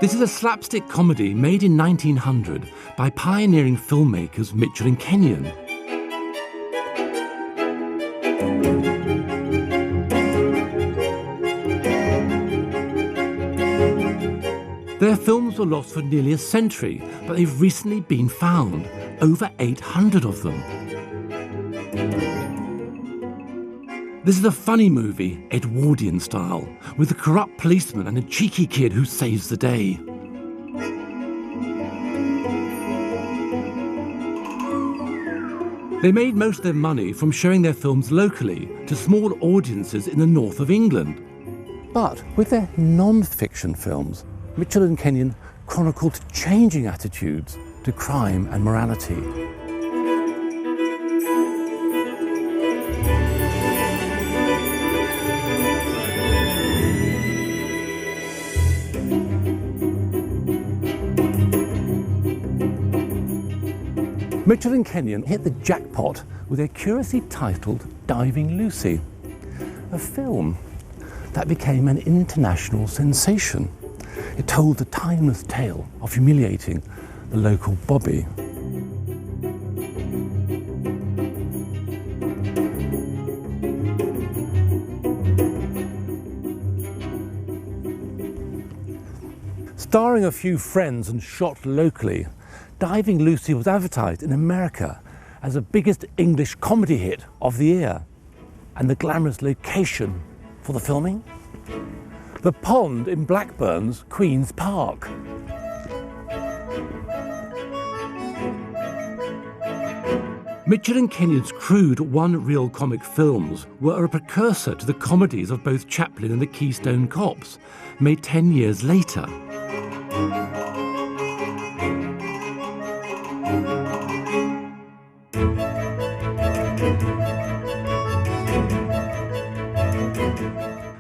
This is a slapstick comedy made in 1900 by pioneering filmmakers Mitchell and Kenyon. Their films were lost for nearly a century, but they've recently been found, over 800 of them. This is a funny movie, Edwardian style, with a corrupt policeman and a cheeky kid who saves the day. They made most of their money from showing their films locally to small audiences in the north of England. But with their non-fiction films, Mitchell and Kenyon chronicled changing attitudes to crime and morality. Mitchell and Kenyon hit the jackpot with their curiously titled Diving Lucy, a film that became an international sensation. It told the timeless tale of humiliating the local bobby. Starring a few friends and shot locally, Diving Lucy was advertised in America as the biggest English comedy hit of the year. And the glamorous location for the filming? The pond in Blackburn's Queen's Park. Mitchell and Kenyon's crude one-reel comic films were a precursor to the comedies of both Chaplin and the Keystone Cops, made 10 years later.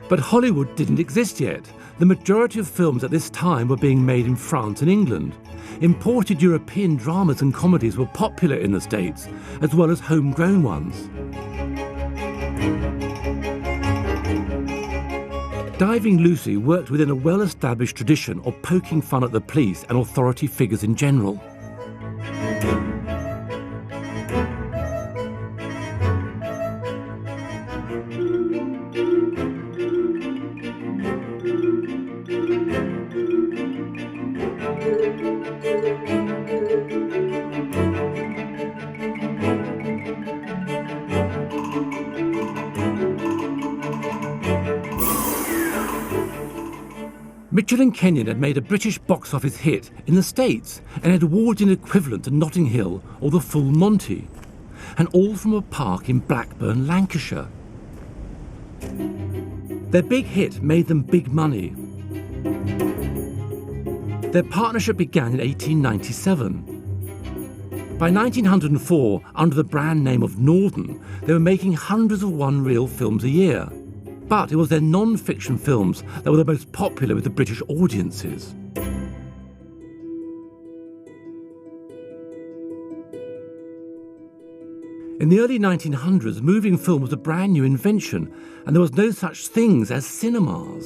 But Hollywood didn't exist yet. The majority of films at this time were being made in France and England. Imported European dramas and comedies were popular in the States, as well as homegrown ones. Diving Lucy worked within a well-established tradition of poking fun at the police and authority figures in general. Mitchell and Kenyon had made a British box office hit in the States, an Edwardian equivalent to Notting Hill or the Full Monty, and all from a park in Blackburn, Lancashire. Their big hit made them big money. Their partnership began in 1897. By 1904, under the brand name of Northern, they were making hundreds of one-reel films a year. But it was their non-fiction films that were the most popular with the British audiences. In the early 1900s, moving film was a brand new invention, and there was no such things as cinemas.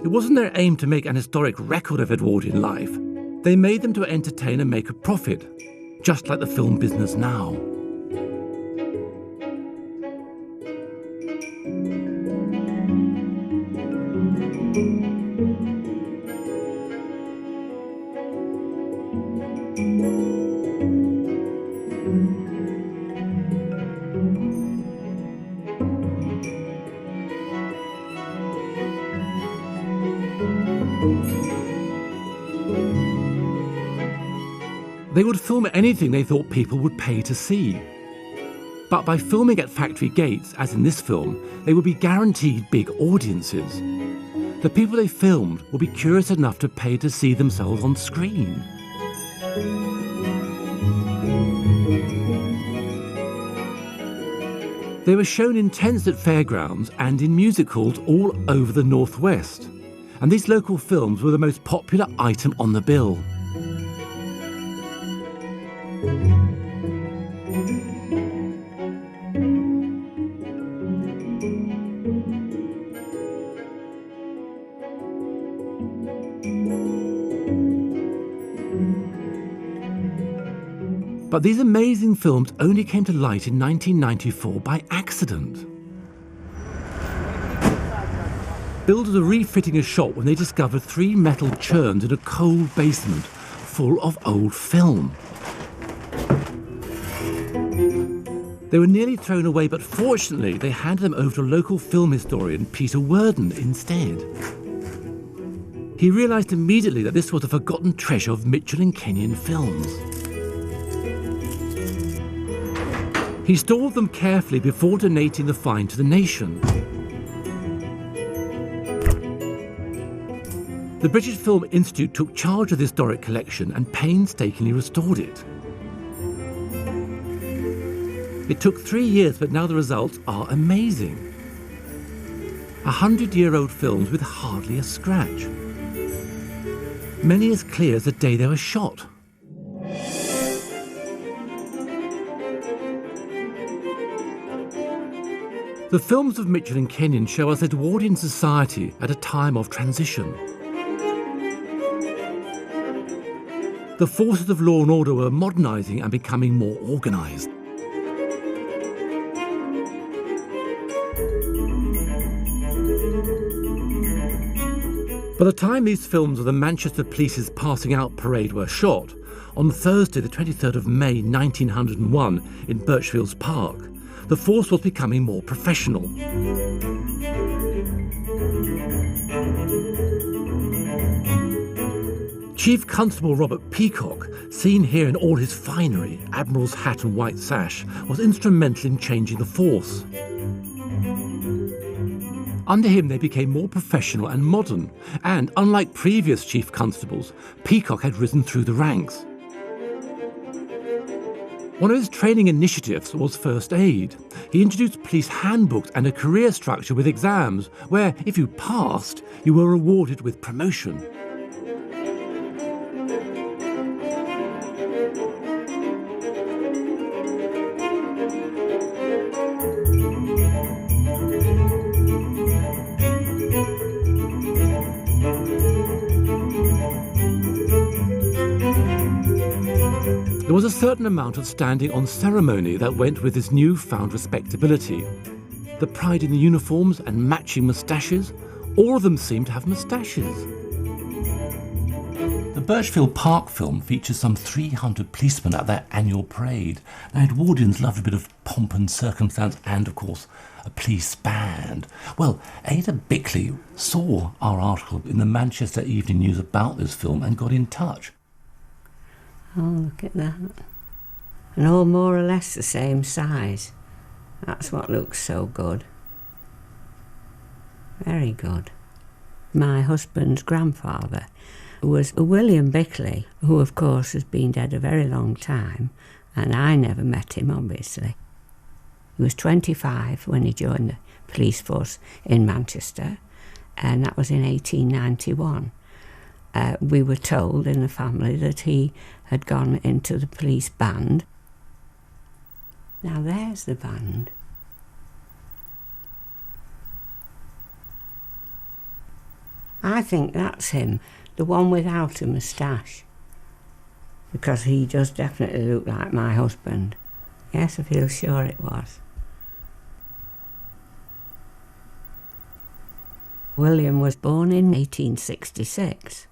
It wasn't their aim to make an historic record of Edwardian life. They made them to entertain and make a profit, just like the film business now. They would film anything they thought people would pay to see. But by filming at factory gates, as in this film, they would be guaranteed big audiences. The people they filmed would be curious enough to pay to see themselves on screen. They were shown in tents at fairgrounds and in music halls all over the Northwest. And these local films were the most popular item on the bill. But these amazing films only came to light in 1994 by accident. Builders were refitting a shop when they discovered 3 metal churns in a cold basement full of old film. They were nearly thrown away, but fortunately they handed them over to local film historian Peter Worden instead. He realised immediately that this was a forgotten treasure of Mitchell and Kenyon films. He stored them carefully before donating the find to the nation. The British Film Institute took charge of the historic collection and painstakingly restored it. It took 3 years, but now the results are amazing. 100-year-old films with hardly a scratch. Many as clear as the day they were shot. The films of Mitchell and Kenyon show us Edwardian society at a time of transition. The forces of law and order were modernising and becoming more organised. By the time these films of the Manchester Police's Passing Out Parade were shot, on Thursday the 23rd of May 1901 in Birchfields Park, the force was becoming more professional. Chief Constable Robert Peacock, seen here in all his finery, Admiral's hat and white sash, was instrumental in changing the force. Under him they became more professional and modern, and unlike previous chief constables, Peacock had risen through the ranks. One of his training initiatives was first aid. He introduced police handbooks and a career structure with exams, where if you passed, you were rewarded with promotion. There was a certain amount of standing on ceremony that went with this newfound respectability. The pride in the uniforms and matching moustaches, all of them seemed to have moustaches. The Birchfield Park film features some 300 policemen at their annual parade. Now, Edwardians loved a bit of pomp and circumstance and, of course, a police band. Well, Ada Bickley saw our article in the Manchester Evening News about this film and got in touch. Oh, look at that. And all more or less the same size. That's what looks so good. Very good. My husband's grandfather was William Bickley, who of course has been dead a very long time, and I never met him, obviously. He was 25 when he joined the police force in Manchester, and that was in 1891. We were told in the family that he had gone into the police band. Now there's the band. I think that's him, the one without a moustache, because he does definitely look like my husband. Yes, I feel sure it was. William was born in 1866.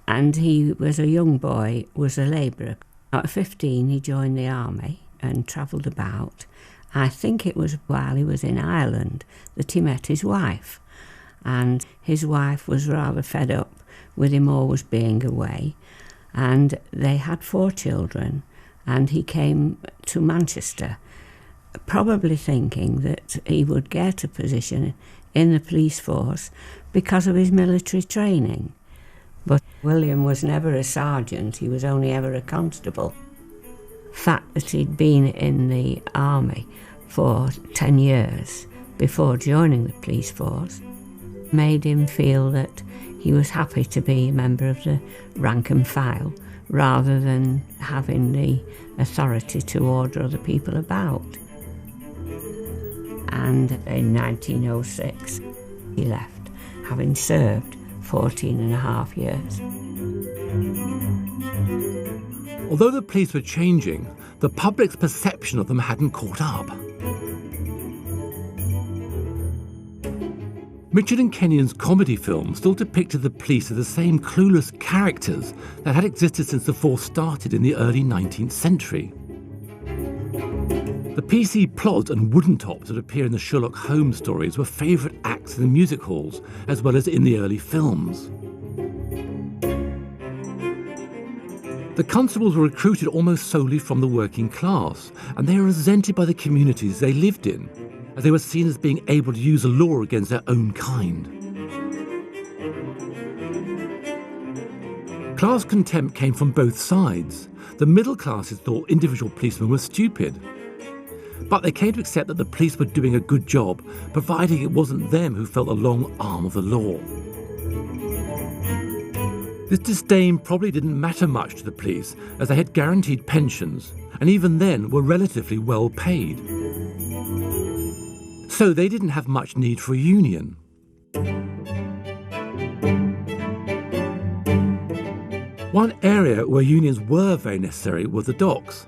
And he was a young boy, was a labourer. At 15 he joined the army and travelled about. I think it was while he was in Ireland that he met his wife. And his wife was rather fed up with him always being away. And they had 4 children, and he came to Manchester, probably thinking that he would get a position in the police force because of his military training. But William was never a sergeant, he was only ever a constable. The fact that he'd been in the army for 10 years before joining the police force made him feel that he was happy to be a member of the rank and file rather than having the authority to order other people about. And in 1906 he left, having served 14 and a half years. Although the police were changing, the public's perception of them hadn't caught up. Richard and Kenyon's comedy film still depicted the police as the same clueless characters that had existed since the force started in the early 19th century. The PC plods and wooden tops that appear in the Sherlock Holmes stories were favourite acts in the music halls, as well as in the early films. The constables were recruited almost solely from the working class, and they were resented by the communities they lived in, as they were seen as being able to use the law against their own kind. Class contempt came from both sides. The middle classes thought individual policemen were stupid, but they came to accept that the police were doing a good job, providing it wasn't them who felt the long arm of the law. This disdain probably didn't matter much to the police, as they had guaranteed pensions, and even then were relatively well paid. So they didn't have much need for a union. One area where unions were very necessary were the docks.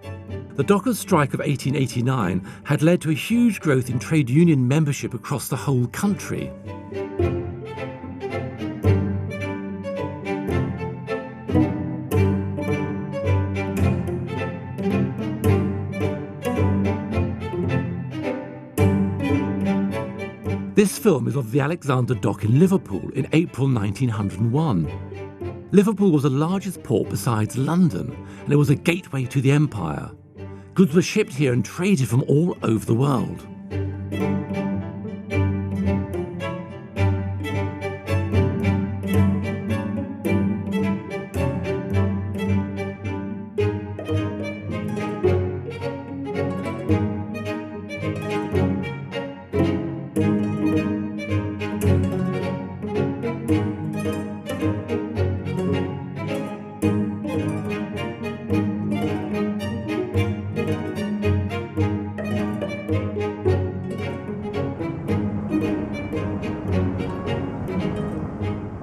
The dockers' strike of 1889 had led to a huge growth in trade union membership across the whole country. This film is of the Alexander Dock in Liverpool in April 1901. Liverpool was the largest port besides London, and it was a gateway to the empire. Goods were shipped here and traded from all over the world.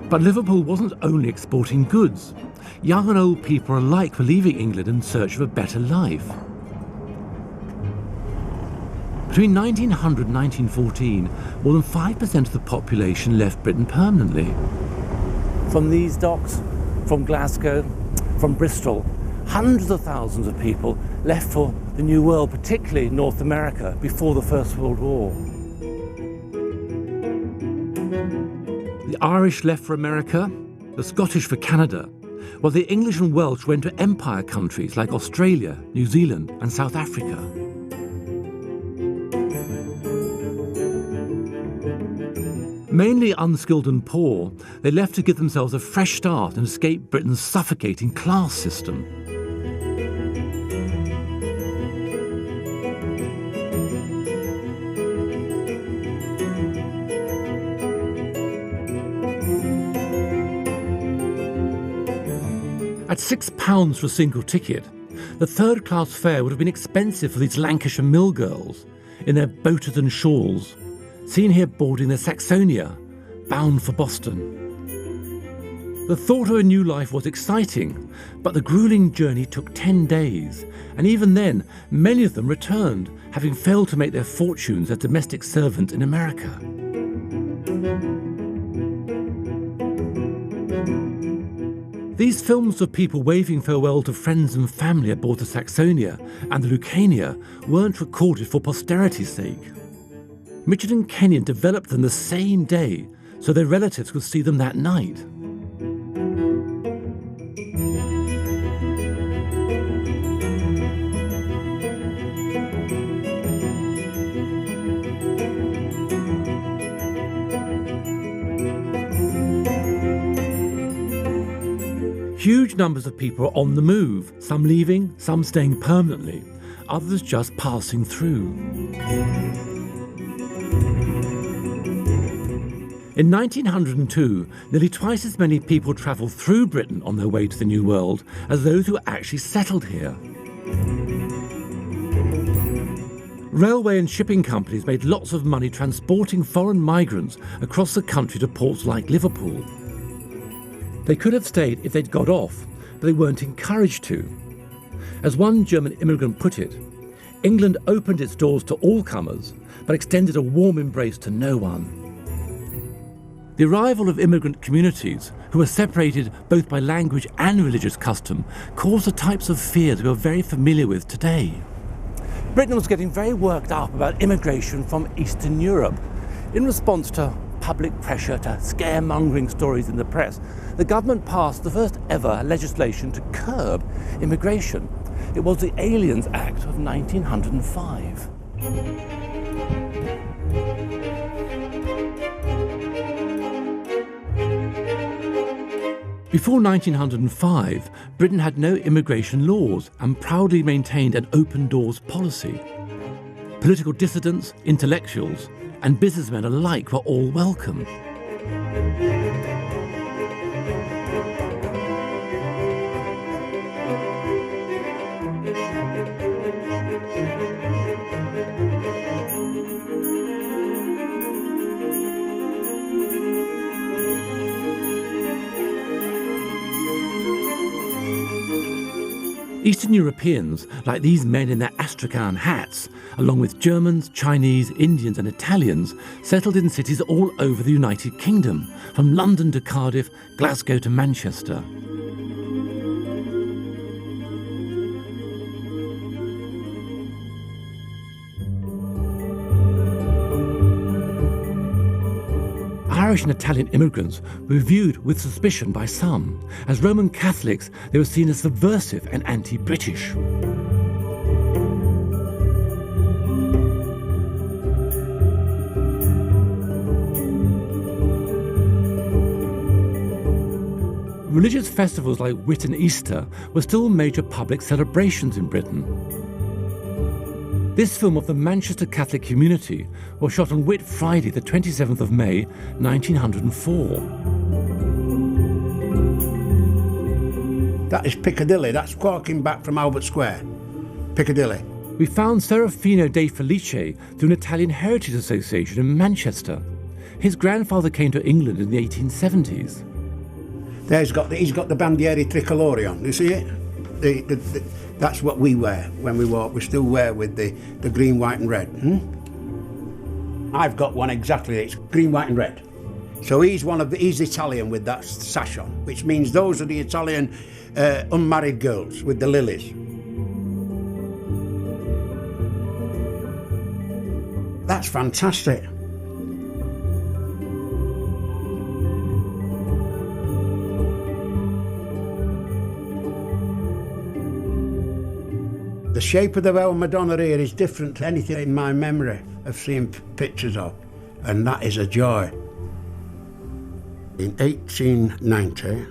But Liverpool wasn't only exporting goods. Young and old people alike were leaving England in search of a better life. Between 1900 and 1914, more than 5% of the population left Britain permanently. From these docks, from Glasgow, from Bristol, hundreds of thousands of people left for the New World, particularly North America, before the First World War. The Irish left for America, the Scottish for Canada, while the English and Welsh went to empire countries like Australia, New Zealand and South Africa. Mainly unskilled and poor, they left to give themselves a fresh start and escape Britain's suffocating class system. At £6 for a single ticket, the third-class fare would have been expensive for these Lancashire mill girls in their boaters and shawls, seen here boarding the Saxonia, bound for Boston. The thought of a new life was exciting, but the grueling journey took 10 days, and even then, many of them returned, having failed to make their fortunes as domestic servants in America. These films of people waving farewell to friends and family aboard the Saxonia and the Lucania weren't recorded for posterity's sake. Richard and Kenyon developed them the same day so their relatives could see them that night. Huge numbers of people are on the move, some leaving, some staying permanently, others just passing through. In 1902, nearly twice as many people travelled through Britain on their way to the New World as those who actually settled here. Railway and shipping companies made lots of money transporting foreign migrants across the country to ports like Liverpool. They could have stayed if they'd got off, but they weren't encouraged to. As one German immigrant put it, England opened its doors to all comers, but extended a warm embrace to no one. The arrival of immigrant communities, who were separated both by language and religious custom, caused the types of fears we are very familiar with today. Britain was getting very worked up about immigration from Eastern Europe. In response to public pressure, to scaremongering stories in the press, the government passed the first ever legislation to curb immigration. It was the Aliens Act of 1905. Before 1905, Britain had no immigration laws and proudly maintained an open doors policy. Political dissidents, intellectuals, and businessmen alike were all welcome. Eastern Europeans, like these men in their Astrakhan hats, along with Germans, Chinese, Indians and Italians, settled in cities all over the United Kingdom, from London to Cardiff, Glasgow to Manchester. Irish and Italian immigrants were viewed with suspicion by some. As Roman Catholics, they were seen as subversive and anti-British. Religious festivals like Whit and Easter were still major public celebrations in Britain. This film of the Manchester Catholic community was shot on Whit Friday, the 27th of May, 1904. That is Piccadilly. That's walking back from Albert Square. Piccadilly. We found Serafino de Felice through an Italian Heritage Association in Manchester. His grandfather came to England in the 1870s. He's got the Bandiere Tricolore on. You see it? That's what we wear when we walk. We still wear with the green, white and red. I've got one exactly. It's green, white and red. So he's Italian with that sash on, which means those are the Italian unmarried girls with the lilies. That's fantastic. The shape of the Our Madonna here is different to anything in my memory of seeing pictures of, and that is a joy. In 1890,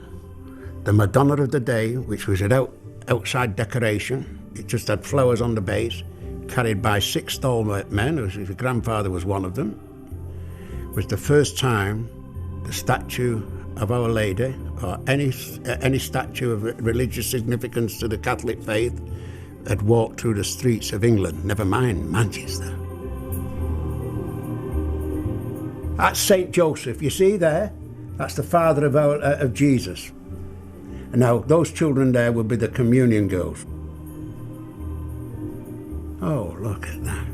the Madonna of the Day, which was an outside decoration, it just had flowers on the base, carried by 6 stalwart men, his grandfather was one of them, was the first time the statue of Our Lady, or any statue of religious significance to the Catholic faith, had walked through the streets of England, never mind Manchester. That's St. Joseph, you see there? That's the father of Jesus. And now those children there will be the communion girls. Oh, look at that.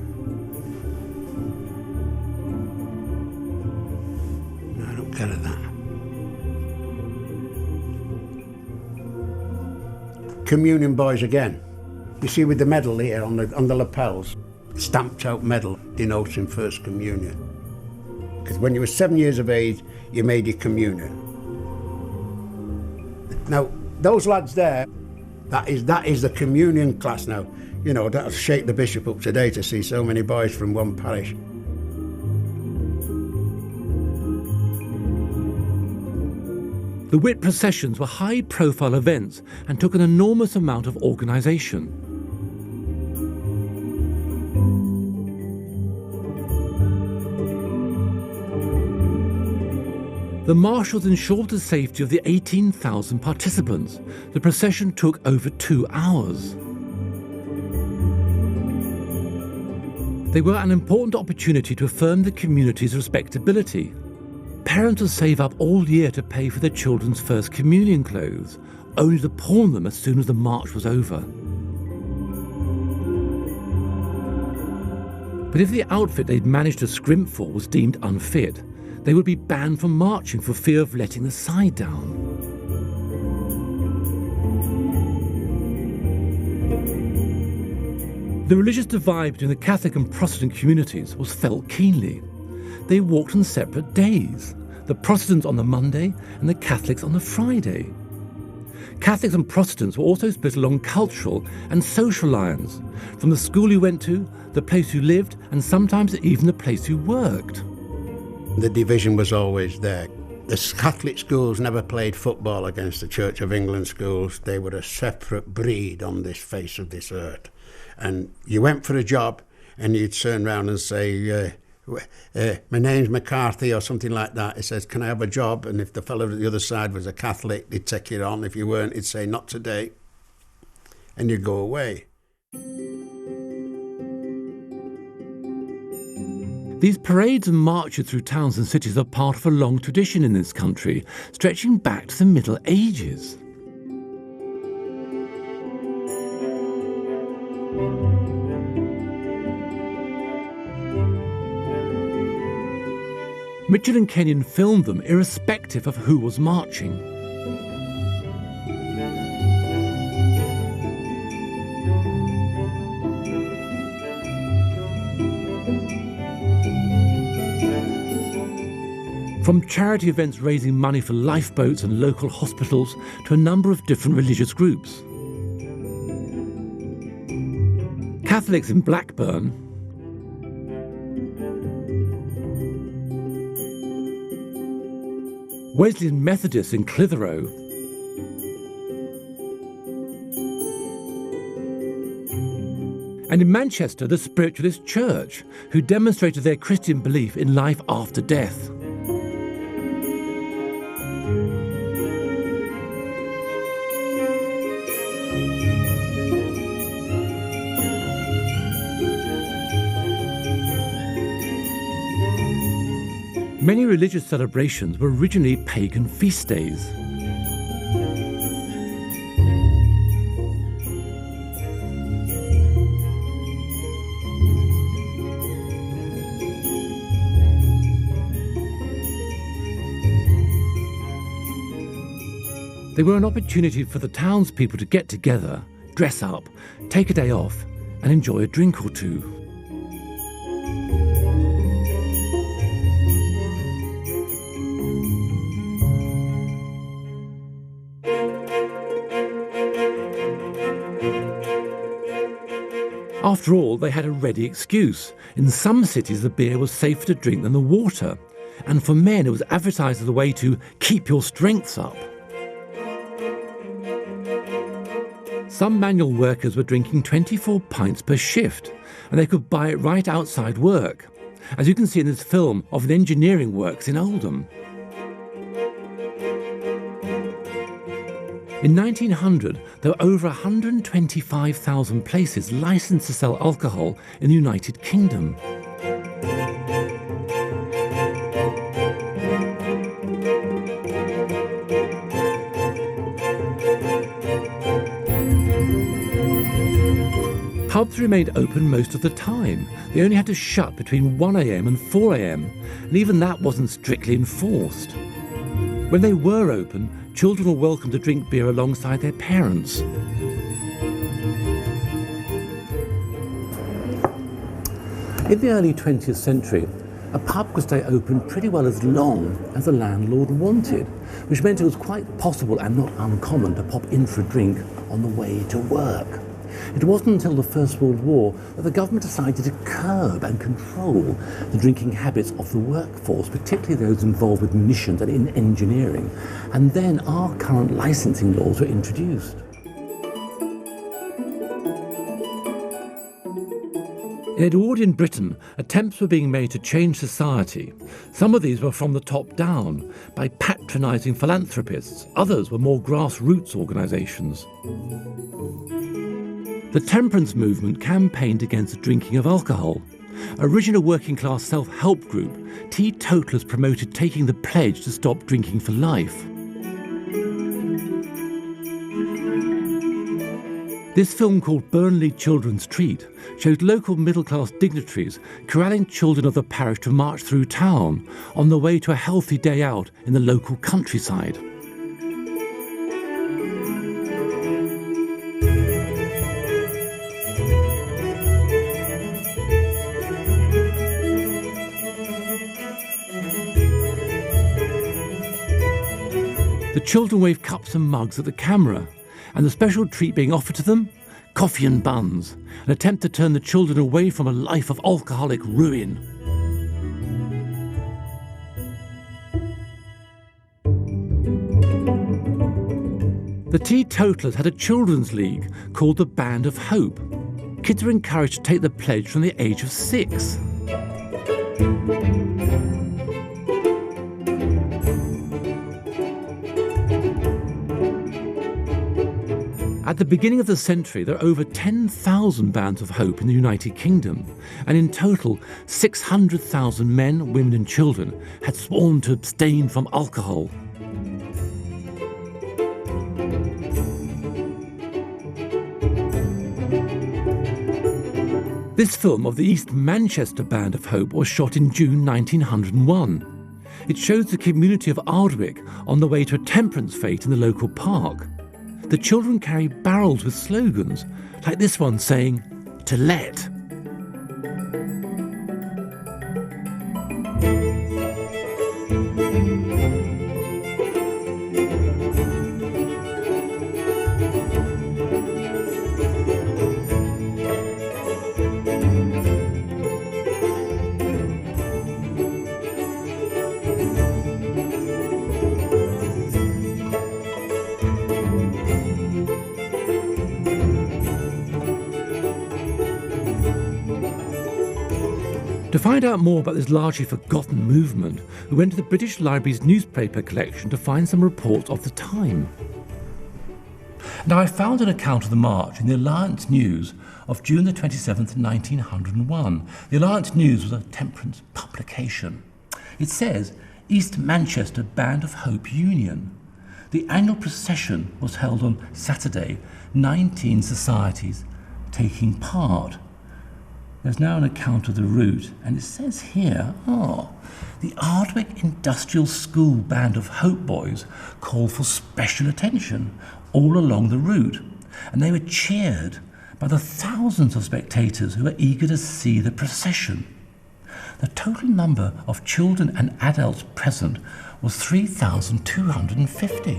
I don't get at that. Communion boys again. You see with the medal here on the lapels, stamped out medal denoting First Communion. Because when you were 7 years of age, you made your communion. Now, those lads there, that is the communion class now. You know, that'll shake the bishop up today to see so many boys from one parish. The Whit processions were high-profile events and took an enormous amount of organisation. The marshals ensured the safety of the 18,000 participants. The procession took over 2 hours. They were an important opportunity to affirm the community's respectability. Parents would save up all year to pay for their children's first communion clothes, only to pawn them as soon as the march was over. But if the outfit they'd managed to scrimp for was deemed unfit, they would be banned from marching for fear of letting the side down. The religious divide between the Catholic and Protestant communities was felt keenly. They walked on separate days, the Protestants on the Monday and the Catholics on the Friday. Catholics and Protestants were also split along cultural and social lines, from the school you went to, the place you lived, and sometimes even the place you worked. The division was always there. The Catholic schools never played football against the Church of England schools. They were a separate breed on this face of this earth. And you went for a job and you'd turn around and say, my name's McCarthy or something like that. It says, can I have a job? And if the fellow at the other side was a Catholic, they'd take you on. If you weren't, he'd say, not today. And you'd go away. These parades and marches through towns and cities are part of a long tradition in this country, stretching back to the Middle Ages. Mitchell and Kenyon filmed them irrespective of who was marching. From charity events raising money for lifeboats and local hospitals to a number of different religious groups. Catholics in Blackburn, Wesleyan Methodists in Clitheroe, and in Manchester, the Spiritualist Church, who demonstrated their Christian belief in life after death. Many religious celebrations were originally pagan feast days. They were an opportunity for the townspeople to get together, dress up, take a day off, and enjoy a drink or two. After all, they had a ready excuse. In some cities, the beer was safer to drink than the water, and for men it was advertised as a way to keep your strengths up. Some manual workers were drinking 24 pints per shift, and they could buy it right outside work, as you can see in this film of an engineering works in Oldham. In 1900, there were over 125,000 places licensed to sell alcohol in the United Kingdom. Pubs remained open most of the time. They only had to shut between 1 a.m. and 4 a.m, and even that wasn't strictly enforced. When they were open, children were welcome to drink beer alongside their parents. In the early 20th century, a pub could stay open pretty well as long as the landlord wanted, which meant it was quite possible and not uncommon to pop in for a drink on the way to work. It wasn't until the First World War that the government decided to curb and control the drinking habits of the workforce, particularly those involved with munitions and in engineering. And then our current licensing laws were introduced. In Edwardian Britain, attempts were being made to change society. Some of these were from the top down, by patronising philanthropists. Others were more grassroots organisations. The temperance movement campaigned against the drinking of alcohol. Original working-class self-help group, teetotalers promoted taking the pledge to stop drinking for life. This film, called Burnley Children's Treat, showed local middle-class dignitaries corralling children of the parish to march through town on the way to a healthy day out in the local countryside. The children wave cups and mugs at the camera, and the special treat being offered to them? Coffee and buns, an attempt to turn the children away from a life of alcoholic ruin. The teetotalers had a children's league called the Band of Hope. Kids were encouraged to take the pledge from the age of 6. At the beginning of the century, there are over 10,000 bands of hope in the United Kingdom, and in total, 600,000 men, women and children had sworn to abstain from alcohol. This film of the East Manchester Band of Hope was shot in June 1901. It shows the community of Ardwick on the way to a temperance fete in the local park. The children carry barrels with slogans, like this one saying, "To let." To find out more about this largely forgotten movement, we went to the British Library's newspaper collection to find some reports of the time. Now, I found an account of the march in the Alliance News of June the 27th, 1901. The Alliance News was a temperance publication. It says, East Manchester Band of Hope Union. The annual procession was held on Saturday, 19 societies taking part. There's now an account of the route, and it says here, the Ardwick Industrial School Band of Hope Boys called for special attention all along the route, and they were cheered by the thousands of spectators who were eager to see the procession. The total number of children and adults present was 3,250.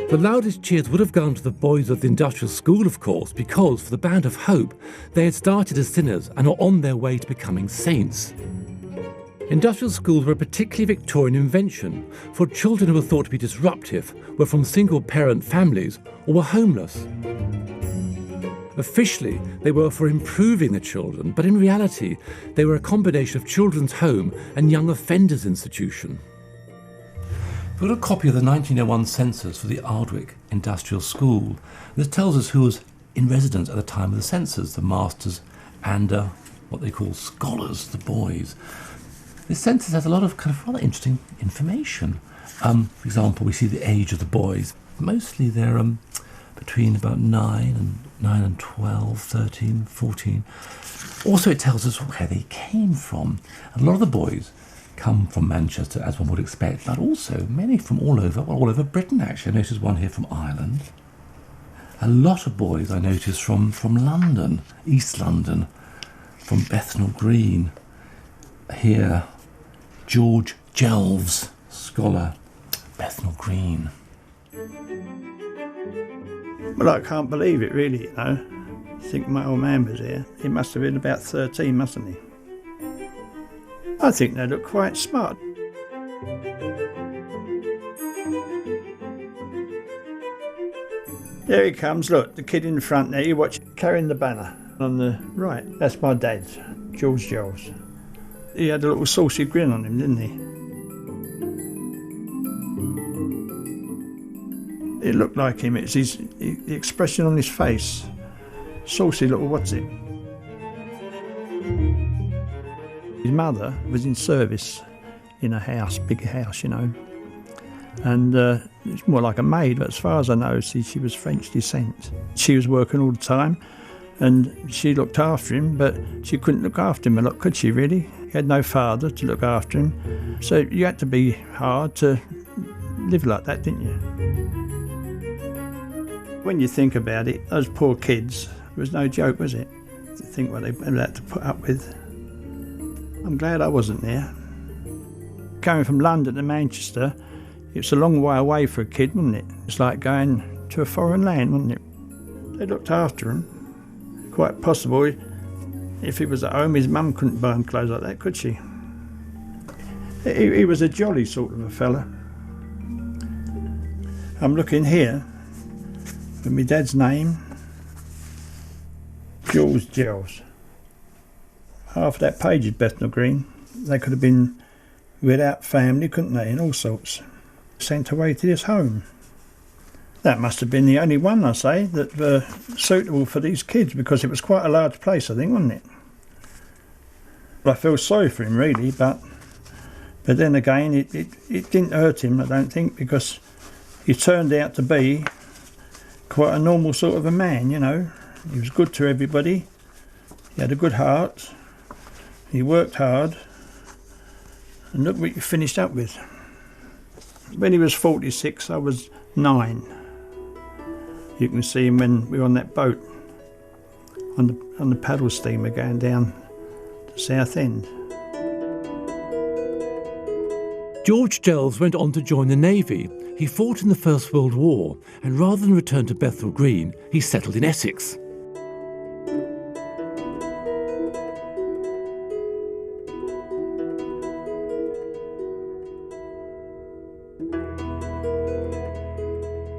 The loudest cheers would have gone to the boys of the industrial school, of course, because for the Band of Hope, they had started as sinners and were on their way to becoming saints. Industrial schools were a particularly Victorian invention, for children who were thought to be disruptive were from single-parent families or were homeless. Officially, they were for improving the children, but in reality, they were a combination of children's home and young offenders institution. We've got a copy of the 1901 census for the Ardwick Industrial School. This tells us who was in residence at the time of the census, the masters and what they call scholars, the boys. This census has a lot of kind of rather interesting information. For example, we see the age of the boys. Mostly they're between about 9 and 12, 13, 14. Also, it tells us where they came from. And a lot of the boys come from Manchester, as one would expect, but also many from all over Britain, actually. I noticed one here from Ireland. A lot of boys I noticed from London, East London, from Bethnal Green. Here, George Jelves, scholar, Bethnal Green. Well, I can't believe it, really, you know. I think my old man was here. He must have been about 13, mustn't he? I think they look quite smart. There he comes, look, the kid in front there, you watch, carrying the banner. On the right, that's my dad, George Jones. He had a little saucy grin on him, didn't he? It looked like him, it's the expression on his face. Saucy little what's it. His mother was in service in a house, big house, you know, and it's more like a maid, but as far as I know, she was French descent. She was working all the time, and she looked after him, but she couldn't look after him a lot, could she really? He had no father to look after him, so you had to be hard to live like that, didn't you? When you think about it, those poor kids, it was no joke, was it? To think what they had to put up with. I'm glad I wasn't there. Going from London to Manchester, it's a long way away for a kid, wasn't it? It's like going to a foreign land, wasn't it? They looked after him. Quite possible, if he was at home, his mum couldn't buy him clothes like that, could she? He was a jolly sort of a fella. I'm looking here with my dad's name, Jules Gills. Half of that page is Bethnal Green. They could have been without family, couldn't they, and all sorts. Sent away to this home. That must have been the only one, I say, that were suitable for these kids, because it was quite a large place, I think, wasn't it? I feel sorry for him, really, but then again, it didn't hurt him, I don't think, because he turned out to be quite a normal sort of a man, you know. He was good to everybody. He had a good heart. He worked hard. And look what you finished up with. When he was 46, I was 9. You can see him when we were on that boat, on the paddle steamer going down to Southend. George Jells went on to join the Navy. He fought in the First World War, and rather than return to Bethnal Green, he settled in Essex.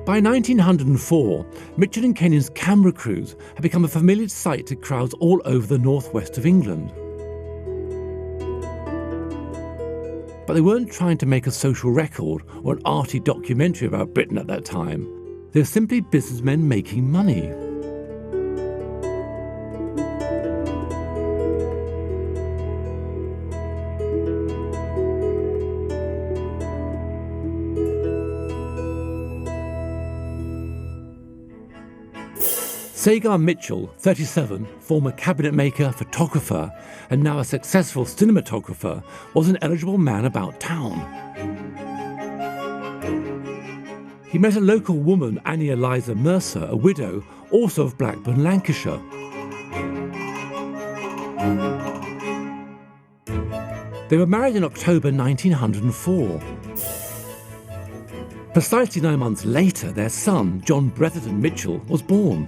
By 1904, Mitchell and Kenyon's camera crews had become a familiar sight to crowds all over the northwest of England. But they weren't trying to make a social record or an arty documentary about Britain at that time. They were simply businessmen making money. Sagar Mitchell, 37, former cabinet maker, photographer, and now a successful cinematographer, was an eligible man about town. He met a local woman, Annie Eliza Mercer, a widow, also of Blackburn, Lancashire. They were married in October 1904. Precisely 9 months later, their son, John Bretherton Mitchell, was born.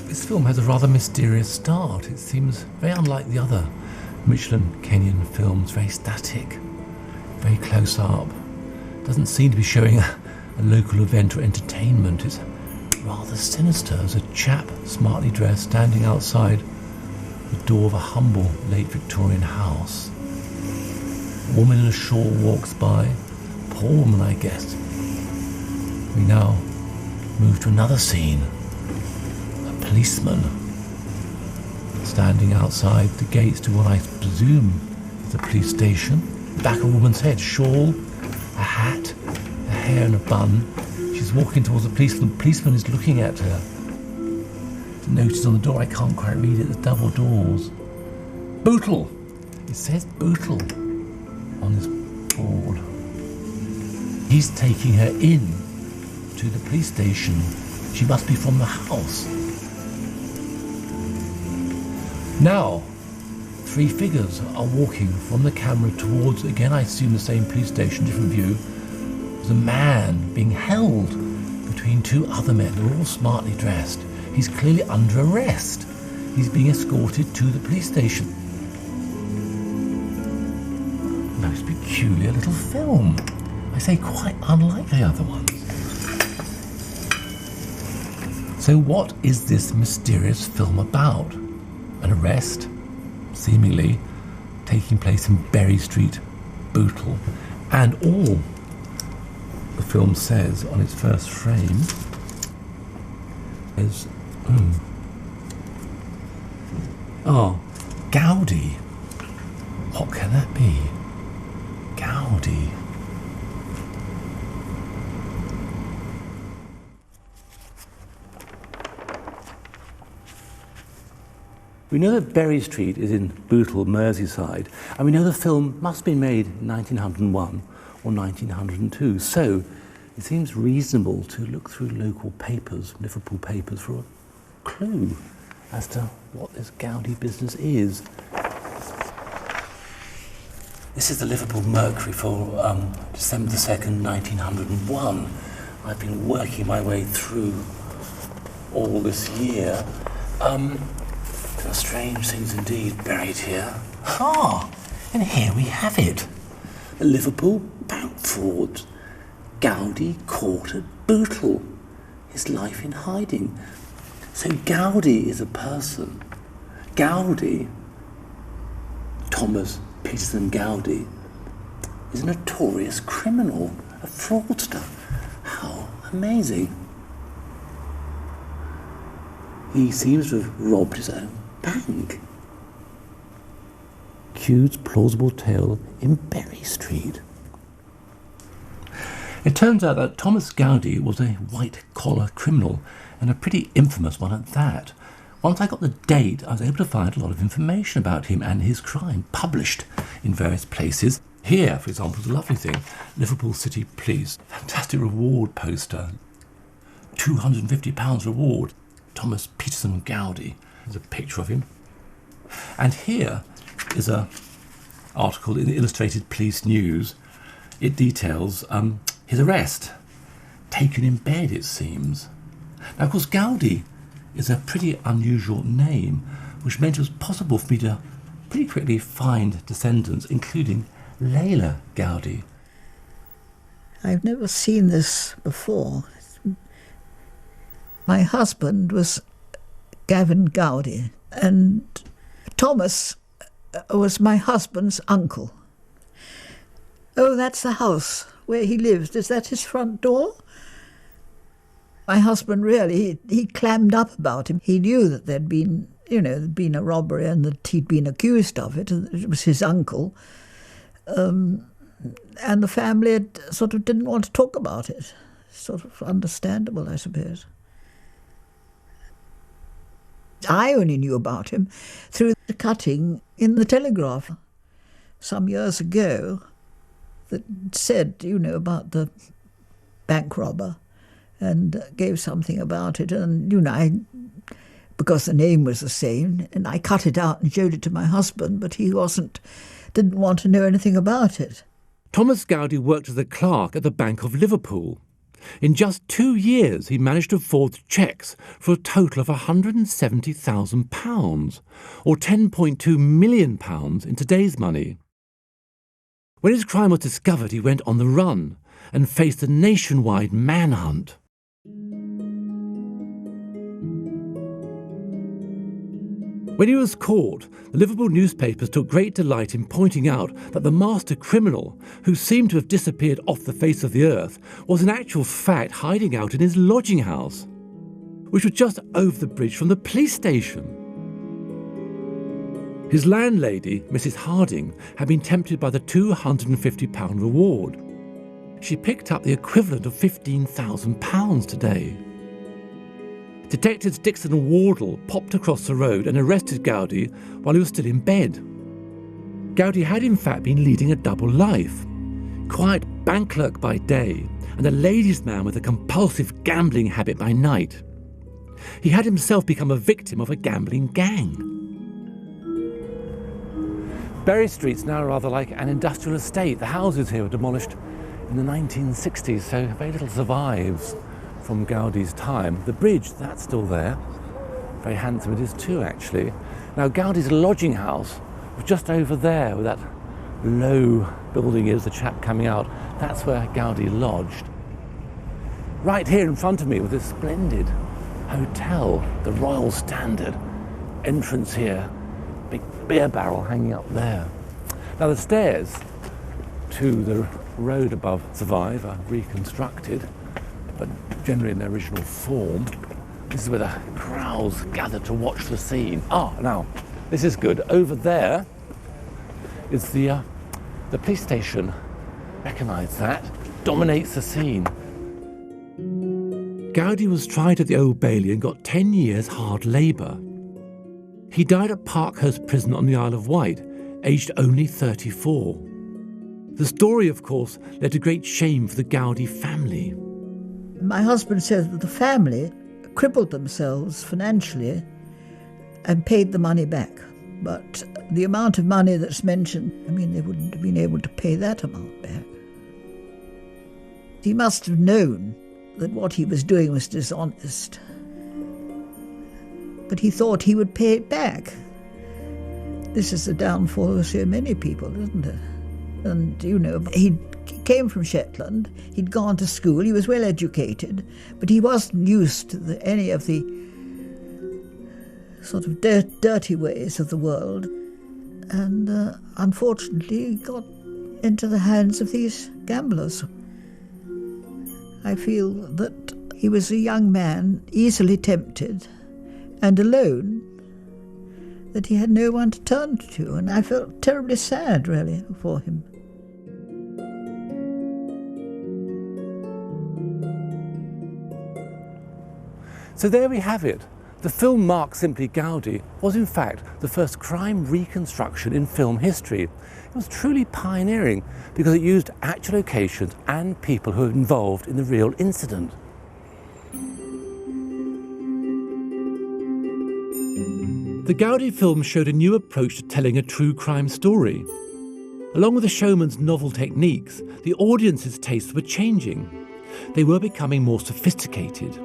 This film has a rather mysterious start. It seems very unlike the other Mitchell and Kenyon films, very static, very close up. Doesn't seem to be showing a local event or entertainment. It's rather sinister. There's a chap, smartly dressed, standing outside the door of a humble late Victorian house. A woman in a shawl walks by. Poor woman, I guess. We now move to another scene. A policeman standing outside the gates to what I presume is a police station. Back of a woman's head, shawl, a hat, a hair in a bun. She's walking towards the policeman. The policeman is looking at her. The notice on the door, I can't quite read it. There's double doors. Bootle. It says Bootle on this board. He's taking her in to the police station. She must be from the house. Now, 3 figures are walking from the camera towards, again I assume the same police station, different view. There's a man being held between 2 other men. They're all smartly dressed. He's clearly under arrest. He's being escorted to the police station. Most peculiar little film. I say quite unlike the other ones. So what is this mysterious film about? An arrest, seemingly, taking place in Berry Street, Bootle. And all the film says on its first frame is, Gaudi. What can that be? Gaudi. We know that Berry Street is in Bootle, Merseyside, and we know the film must have been made in 1901 or 1902, so it seems reasonable to look through local papers, Liverpool papers, for a clue as to what this Gaudi business is. This is the Liverpool Mercury for December the 2nd, 1901. I've been working my way through all this year. There are strange things indeed buried here. And here we have it. The Liverpool bank fraud. Gaudi caught at Bootle. His life in hiding. So Gaudi is a person. Gaudi, Thomas Peterson Gaudi, is a notorious criminal, a fraudster. How amazing. He seems to have robbed his own bank. Cude's plausible tale in Berry Street. It turns out that Thomas Gaudi was a white-collar criminal, and a pretty infamous one at that. Once I got the date, I was able to find a lot of information about him and his crime, published in various places. Here, for example, is a lovely thing, Liverpool City Police, fantastic reward poster, £250 reward, Thomas Peterson Gaudi. There's a picture of him. And here is an article in the Illustrated Police News. It details his arrest, taken in bed, it seems. Now, of course, Gaudi is a pretty unusual name, which meant it was possible for me to pretty quickly find descendants, including Leila Gaudi. I've never seen this before. My husband was Gavin Gaudi, and Thomas was my husband's uncle. Oh, that's the house where he lived. Is that his front door? My husband really, he clammed up about him. He knew that there'd been a robbery and that he'd been accused of it, and it was his uncle. And the family sort of didn't want to talk about it. Sort of understandable, I suppose. I only knew about him through the cutting in the Telegraph some years ago that said, about the bank robber, and gave something about it. And, because the name was the same, and I cut it out and showed it to my husband, but he didn't want to know anything about it. Thomas Gaudi worked as a clerk at the Bank of Liverpool. In just 2 years, he managed to forge cheques for a total of £170,000, or £10.2 million in today's money. When his crime was discovered, he went on the run and faced a nationwide manhunt. When he was caught, the Liverpool newspapers took great delight in pointing out that the master criminal, who seemed to have disappeared off the face of the earth, was in actual fact hiding out in his lodging house, which was just over the bridge from the police station. His landlady, Mrs. Harding, had been tempted by the £250 reward. She picked up the equivalent of £15,000 today. Detectives Dixon and Wardle popped across the road and arrested Gaudi while he was still in bed. Gaudi had in fact been leading a double life. Quiet bank clerk by day and a ladies' man with a compulsive gambling habit by night. He had himself become a victim of a gambling gang. Berry Street's now rather like an industrial estate. The houses here were demolished in the 1960s, so very little survives from Gaudi's time. The bridge, that's still there. Very handsome it is too, actually. Now, Gaudi's lodging house was just over there, where that low building is, the chap coming out. That's where Gaudi lodged. Right here in front of me was this splendid hotel, the Royal Standard. Entrance here, big beer barrel hanging up there. Now the stairs to the road above survive, are reconstructed, but generally in their original form. This is where the crowds gather to watch the scene. Now, this is good. Over there is the police station. Recognise that. Dominates the scene. Gaudi was tried at the Old Bailey and got 10 years hard labour. He died at Parkhurst Prison on the Isle of Wight, aged only 34. The story, of course, led to great shame for the Gaudi family. My husband said that the family crippled themselves financially and paid the money back. But the amount of money that's mentioned, they wouldn't have been able to pay that amount back. He must have known that what he was doing was dishonest. But he thought he would pay it back. This is the downfall of so many people, isn't it? And, he came from Shetland, he'd gone to school, he was well educated, but he wasn't used to any of the sort of dirty ways of the world. And unfortunately, he got into the hands of these gamblers. I feel that he was a young man, easily tempted and alone, that he had no one to turn to, and I felt terribly sad, really, for him. So there we have it. The film Mark Simply Gaudi was in fact the first crime reconstruction in film history. It was truly pioneering because it used actual locations and people who were involved in the real incident. The Gaudi film showed a new approach to telling a true crime story. Along with the showman's novel techniques, the audience's tastes were changing. They were becoming more sophisticated.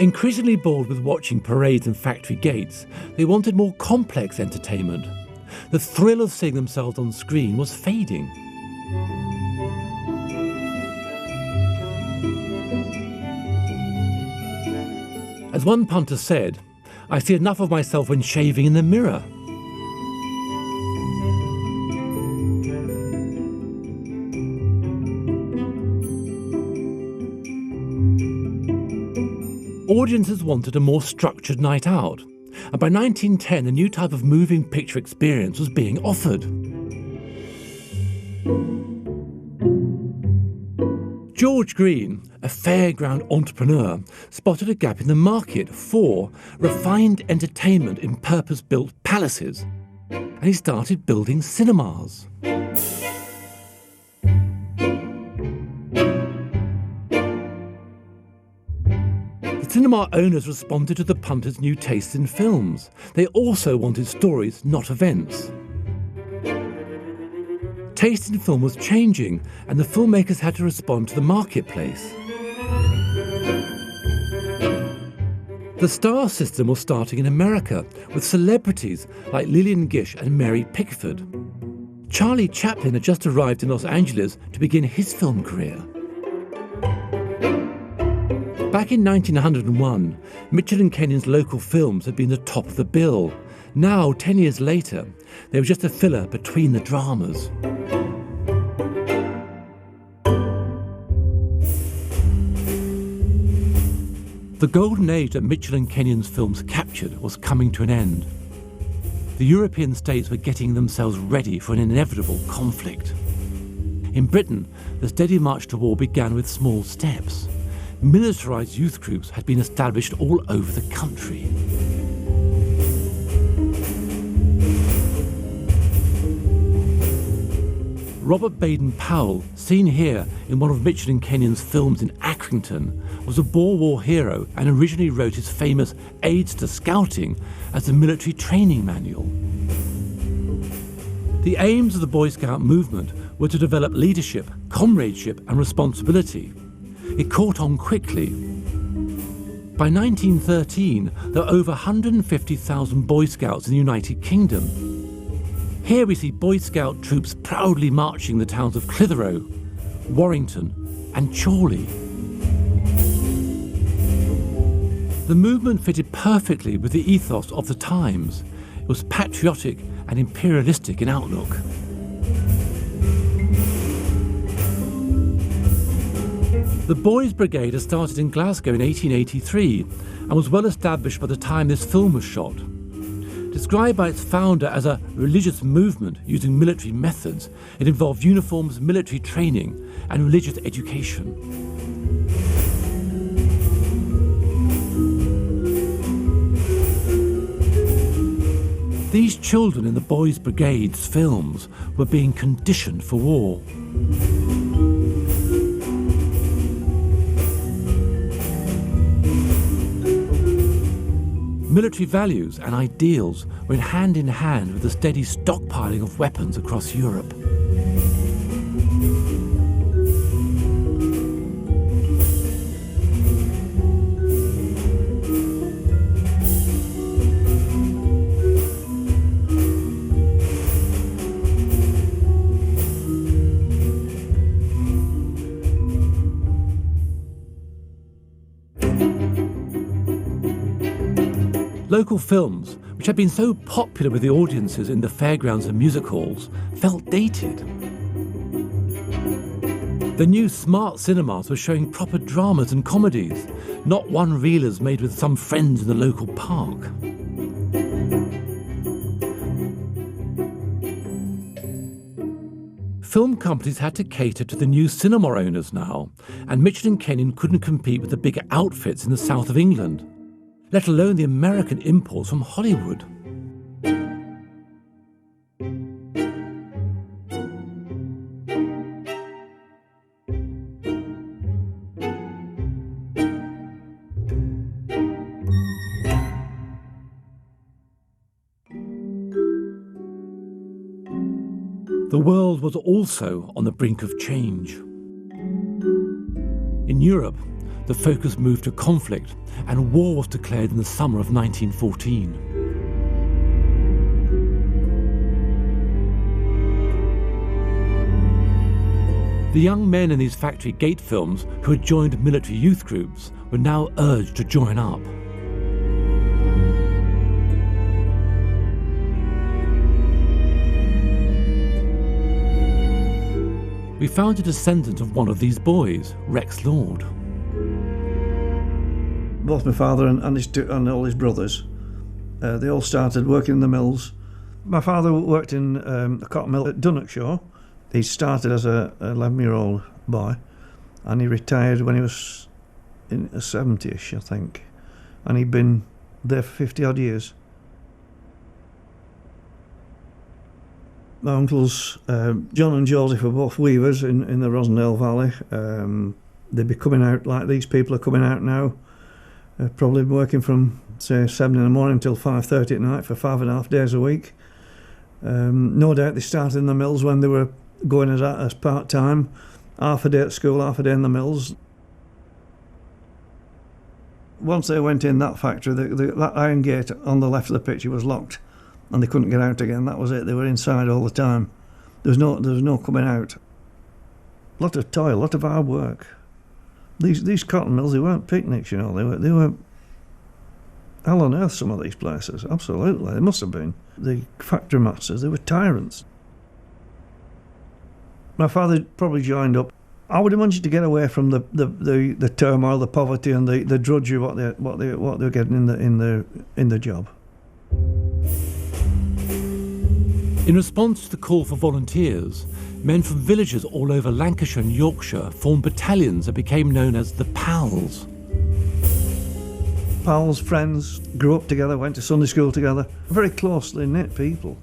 Increasingly bored with watching parades and factory gates, they wanted more complex entertainment. The thrill of seeing themselves on screen was fading. As one punter said, "I see enough of myself when shaving in the mirror." Audiences wanted a more structured night out, and by 1910 a new type of moving picture experience was being offered. George Green, a fairground entrepreneur, spotted a gap in the market for refined entertainment in purpose-built palaces, and he started building cinemas. Cinema owners responded to the punters' new tastes in films. They also wanted stories, not events. Taste in film was changing, and the filmmakers had to respond to the marketplace. The star system was starting in America, with celebrities like Lillian Gish and Mary Pickford. Charlie Chaplin had just arrived in Los Angeles to begin his film career. Back in 1901, Mitchell and Kenyon's local films had been the top of the bill. Now, 10 years later, they were just a filler between the dramas. The golden age that Mitchell and Kenyon's films captured was coming to an end. The European states were getting themselves ready for an inevitable conflict. In Britain, the steady march to war began with small steps. Militarised youth groups had been established all over the country. Robert Baden-Powell, seen here in one of Mitchell and Kenyon's films in Accrington, was a Boer War hero and originally wrote his famous Aids to Scouting as a military training manual. The aims of the Boy Scout movement were to develop leadership, comradeship and responsibility. It caught on quickly. By 1913, there were over 150,000 Boy Scouts in the United Kingdom. Here we see Boy Scout troops proudly marching the towns of Clitheroe, Warrington and Chorley. The The movement fitted perfectly with the ethos of the times. It was patriotic and imperialistic in outlook. The Boys' Brigade had started in Glasgow in 1883 and was well established by the time this film was shot. Described by its founder as a religious movement using military methods, it involved uniforms, military training, and religious education. These children in the Boys' Brigade's films were being conditioned for war. Military values and ideals went hand in hand with the steady stockpiling of weapons across Europe. Local films, which had been so popular with the audiences in the fairgrounds and music halls, felt dated. The new smart cinemas were showing proper dramas and comedies, not one-reelers made with some friends in the local park. Film companies had to cater to the new cinema owners now, and Mitchell and Kenyon couldn't compete with the bigger outfits in the south of England, let alone the American imports from Hollywood. The world was also on the brink of change. In Europe, the focus moved to conflict, and war was declared in the summer of 1914. The young men in these factory gate films who had joined military youth groups were now urged to join up. We found a descendant of one of these boys, Rex Lord. Both my father and all his brothers, they all started working in the mills. My father worked in a cotton mill at Dunnockshaw. He started as a 11-year-old boy, and he retired when he was in 70-ish, I think. And he'd been there for 50-odd years. My uncles, John and Joseph, were both weavers in the Rosendale Valley. They'd be coming out like these people are coming out now. Probably working from, say, 7 in the morning until 5:30 at night for 5.5 days a week. No doubt they started in the mills when they were going as part-time, half a day at school, half a day in the mills. Once they went in that factory, that iron gate on the left of the picture was locked, and they couldn't get out again. That was it. They were inside all the time. There was no coming out. A lot of toil, a lot of hard work. These cotton mills, they weren't picnics, you know. They were hell on earth, some of these places. Absolutely, they must have been. The factory masters, they were tyrants. My father probably joined up. I would have managed to get away from the turmoil, the poverty, and the drudgery what they were getting in the job. In response to the call for volunteers, men from villages all over Lancashire and Yorkshire formed battalions that became known as the Pals. Pals, friends, grew up together, went to Sunday school together. Very closely knit people.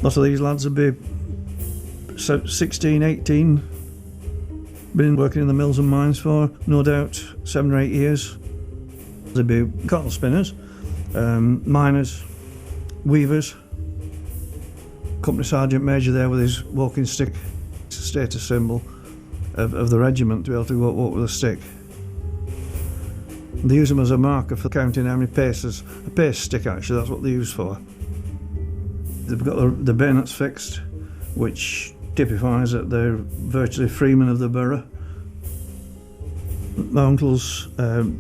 Lots of these lads would be 16, 18, been working in the mills and mines for, no doubt, 7 or 8 years. They'd be cotton spinners, miners, weavers. Company Sergeant Major there with his walking stick. It's a status symbol of the regiment to be able to walk with a stick. They use them as a marker for counting how many paces. A pace stick, actually, that's what they use for. They've got the bayonets fixed, which typifies that they're virtually freemen of the borough. My uncles,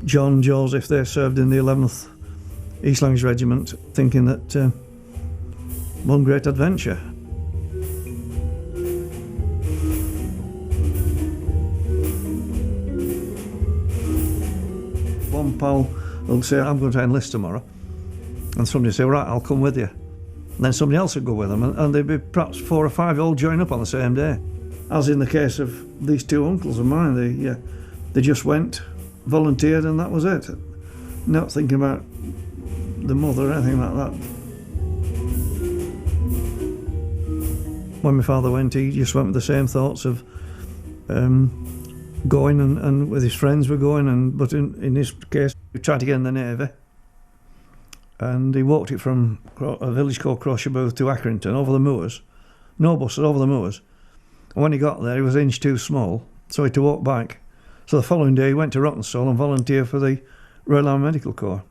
John, Joseph, they served in the 11th East Lancashire Regiment, thinking that one great adventure. One pal will say, I'm going to enlist tomorrow. And somebody will say, right, I'll come with you. And then somebody else would go with them, and there'd be perhaps 4 or 5 all join up on the same day. As in the case of these 2 uncles of mine, they just went, volunteered, and that was it. Not thinking about the mother or anything like that. When my father went, he just went with the same thoughts of going, and with his friends were going, but in his case, he tried to get in the Navy. And he walked it from a village called Crosherbooth to Accrington, over the moors. No buses, over the moors. And when he got there, he was an inch too small, so he had to walk back. So the following day, he went to Rottenstall and volunteered for the Royal Army Medical Corps.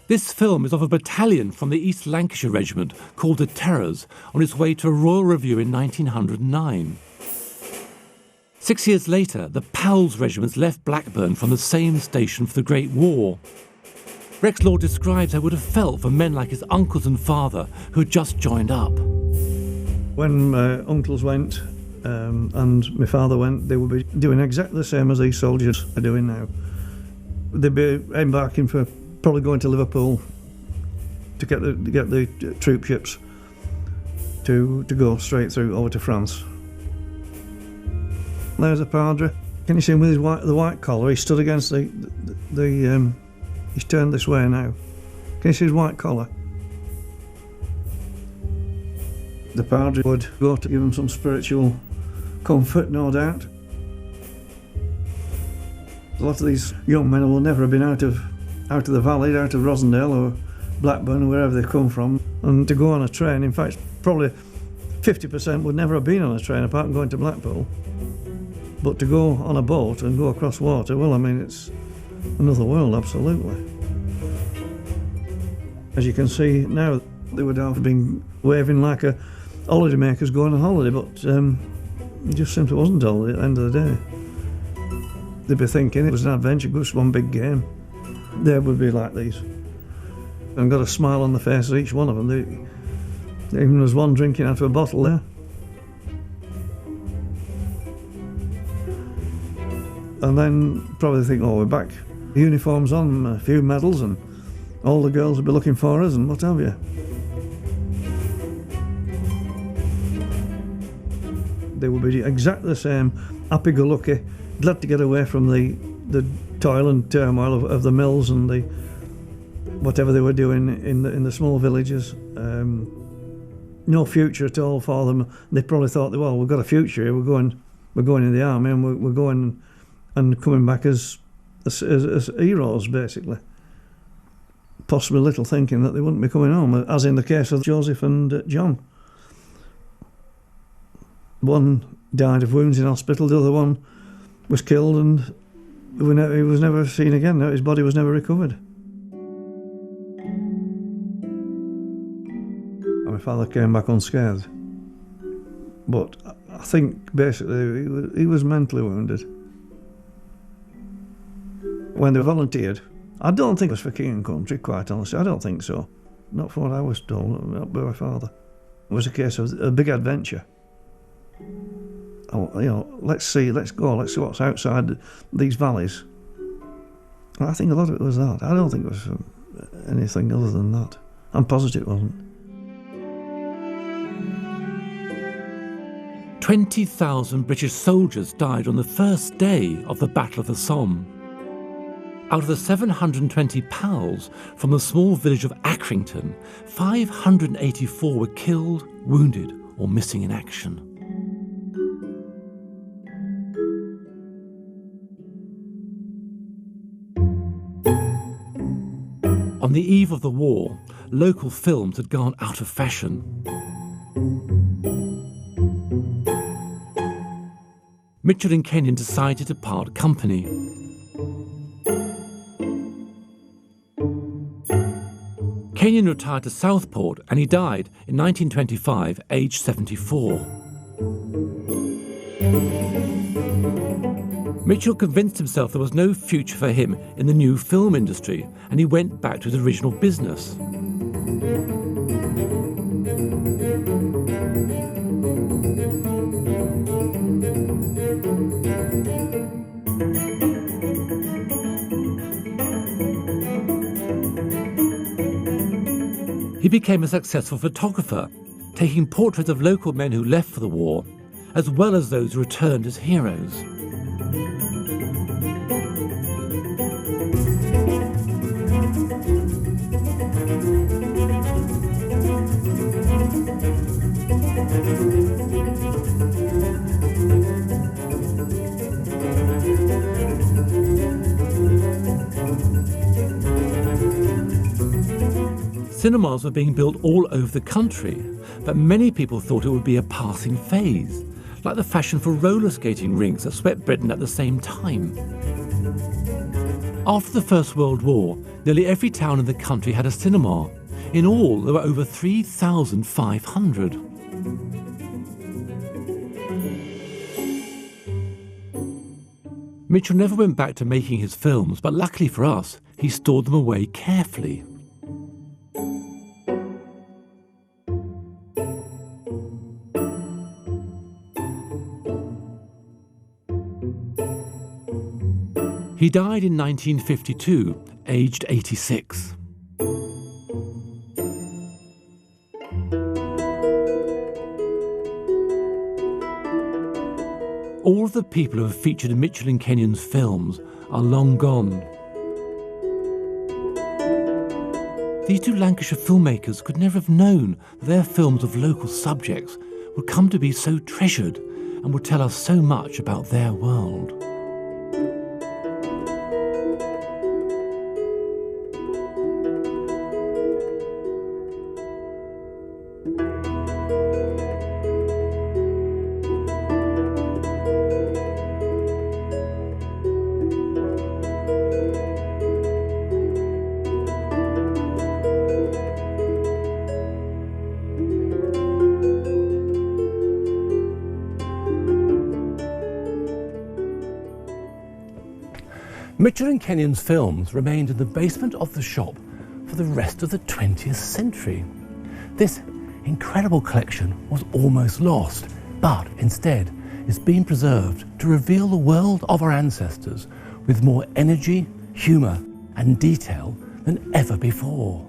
This film is of a battalion from the East Lancashire Regiment called the Terrors on its way to a Royal Review in 1909. 6 years later, the Powell's regiments left Blackburn from the same station for the Great War. Rex Law describes how it would have felt for men like his uncles and father who had just joined up. When my uncles went and my father went, they would be doing exactly the same as these soldiers are doing now. They'd be embarking for probably going to Liverpool to get the troop ships to go straight through over to France. There's a padre. Can you see him with the white collar? He stood against the he's turned this way now. Can you see his white collar? The padre would go to give him some spiritual comfort, no doubt. A lot of these young men will never have been out of the valley, out of Rosendale or Blackburn or wherever they come from, and to go on a train. In fact, probably 50% would never have been on a train apart from going to Blackpool. But to go on a boat and go across water, well, I mean, it's another world, absolutely. As you can see now, they would have been waving like a holiday makers going on holiday, but it just simply wasn't holiday at the end of the day. They'd be thinking it was an adventure, just one big game. They would be like these. And got a smile on the face of each one of them. Even there's one drinking out of a bottle there. And then probably think, oh, we're back. Uniforms on, a few medals, and all the girls will be looking for us and what have you. They will be exactly the same, happy-go-lucky, glad to get away from the toil and turmoil of the mills and the whatever they were doing in the small villages. No future at all for them. They probably thought, well, we've got a future here. We're going in the army, and we're going and coming back as heroes, basically. Possibly little thinking that they wouldn't be coming home, as in the case of Joseph and John. One died of wounds in hospital, the other one was killed, and he was never seen again. His body was never recovered. And my father came back unscathed. But I think basically he was mentally wounded. When they volunteered, I don't think it was for king and country, quite honestly. I don't think so. Not from what I was told, not by my father. It was a case of a big adventure. Oh, let's go, let's see what's outside these valleys. And I think a lot of it was that. I don't think it was anything other than that. I'm positive it wasn't. 20,000 British soldiers died on the first day of the Battle of the Somme. Out of the 720 PALs from the small village of Accrington, 584 were killed, wounded, or missing in action. On the eve of the war, local films had gone out of fashion. Mitchell and Kenyon decided to part company. Kenyon retired to Southport and he died in 1925, aged 74. Mitchell convinced himself there was no future for him in the new film industry, and he went back to his original business. He became a successful photographer, taking portraits of local men who left for the war, as well as those who returned as heroes. Cinemas were being built all over the country, but many people thought it would be a passing phase, like the fashion for roller skating rinks that swept Britain at the same time. After the First World War, nearly every town in the country had a cinema. In all, there were over 3,500. Mitchell never went back to making his films, but luckily for us, he stored them away carefully. He died in 1952, aged 86. All of the people who have featured in Mitchell and Kenyon's films are long gone. These two Lancashire filmmakers could never have known that their films of local subjects would come to be so treasured and would tell us so much about their world. Mitchell and Kenyon's films remained in the basement of the shop for the rest of the 20th century. This incredible collection was almost lost, but instead is being preserved to reveal the world of our ancestors with more energy, humour and detail than ever before.